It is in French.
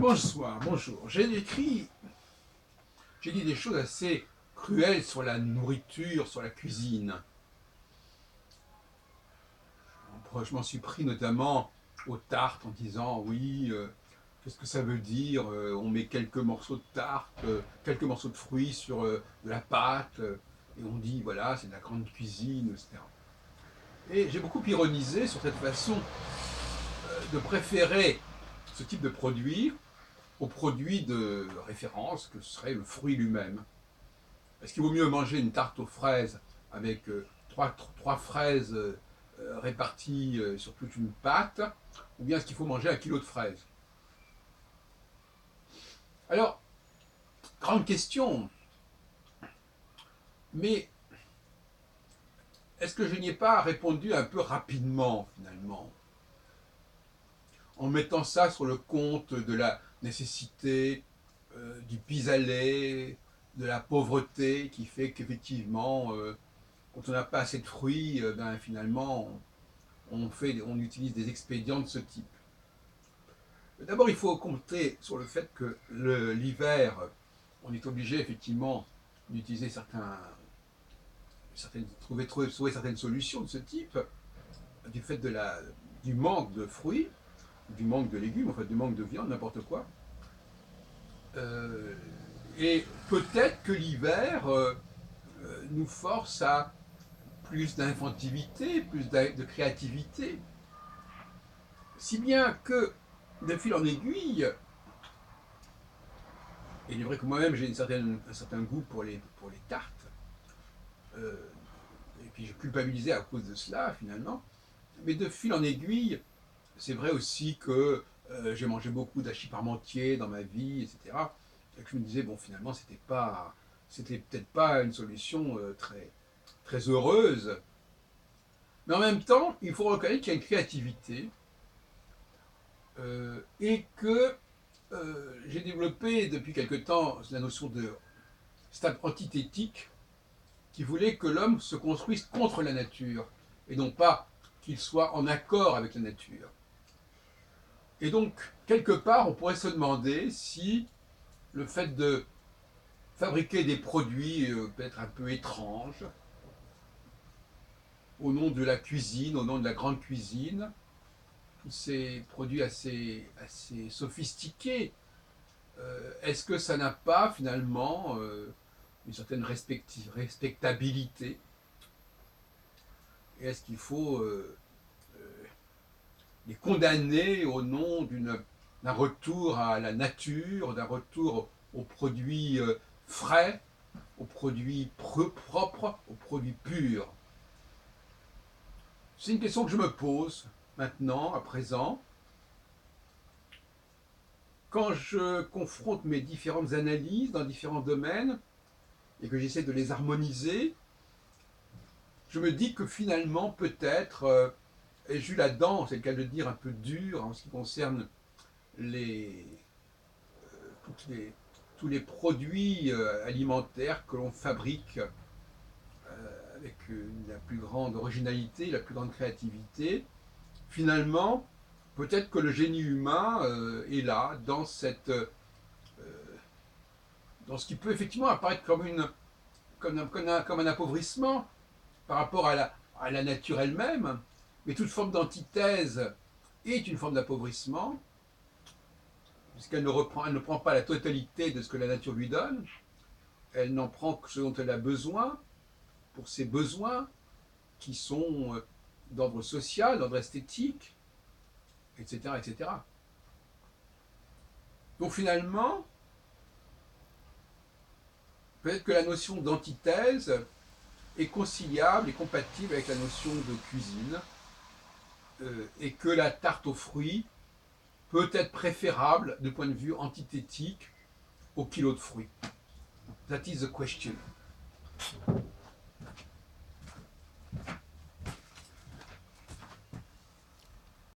Bonsoir, bonjour. J'ai dit des choses assez cruelles sur la nourriture, sur la cuisine. Je m'en suis pris notamment aux tartes en disant oui, qu'est-ce que ça veut dire on met quelques morceaux de tarte, quelques morceaux de fruits sur de la pâte, et on dit voilà, c'est de la grande cuisine, etc. Et j'ai beaucoup ironisé sur cette façon de préférer ce type de produit au produit de référence que serait le fruit lui-même. Est-ce qu'il vaut mieux manger une tarte aux fraises avec trois fraises réparties sur toute une pâte, ou bien est-ce qu'il faut manger 1 kilo de fraises? Alors, grande question, mais est-ce que je n'y ai pas répondu un peu rapidement, finalement, en mettant ça sur le compte de la nécessité, du pis-aller, de la pauvreté, qui fait qu'effectivement, quand on n'a pas assez de fruits, ben, finalement, on utilise des expédients de ce type. D'abord, il faut compter sur le fait que l'hiver, on est obligé effectivement d'utiliser trouver certaines solutions de ce type, du fait du manque de fruits, du manque de légumes, enfin du manque de viande, n'importe quoi. Euh, et peut-être que l'hiver nous force à plus d'inventivité, plus de créativité, si bien que, de fil en aiguille, et il est vrai que moi-même j'ai un certain goût pour les tartes, euh, et puis je culpabilisais à cause de cela finalement, mais de fil en aiguille, c'est vrai aussi que j'ai mangé beaucoup d'hachis parmentier dans ma vie, etc. Et que je me disais, bon finalement c'était peut-être pas une solution très heureuse, mais en même temps, il faut reconnaître qu'il y a une créativité et que j'ai développé depuis quelque temps la notion de stade antithétique qui voulait que l'homme se construise contre la nature et non pas qu'il soit en accord avec la nature. Et donc, quelque part, on pourrait se demander si le fait de fabriquer des produits peut-être un peu étranges, au nom de la cuisine, au nom de la grande cuisine, tous ces produits assez sophistiqués, est-ce que ça n'a pas finalement une certaine respectabilité? Et est-ce qu'il faut les condamner au nom d'un retour à la nature, d'un retour aux produits frais, aux produits propres, aux produits purs? C'est une question que je me pose maintenant, à présent, quand je confronte mes différentes analyses dans différents domaines et que j'essaie de les harmoniser. Je me dis que finalement, peut-être, ai-je eu la dent, c'est le cas de le dire, un peu dure en ce qui concerne les, toutes les, tous les produits alimentaires que l'on fabrique avec la plus grande originalité, la plus grande créativité. Finalement, peut-être que le génie humain est là, dans ce qui peut effectivement apparaître comme un appauvrissement par rapport à la nature elle-même, mais toute forme d'antithèse est une forme d'appauvrissement, puisqu'elle elle ne prend pas la totalité de ce que la nature lui donne, elle n'en prend que ce dont elle a besoin, pour ses besoins, qui sont d'ordre social, d'ordre esthétique, etc., etc. Donc finalement, peut-être que la notion d'antithèse est conciliable et compatible avec la notion de cuisine, et que la tarte aux fruits peut être préférable du point de vue antithétique au kilo de fruits. That is the question.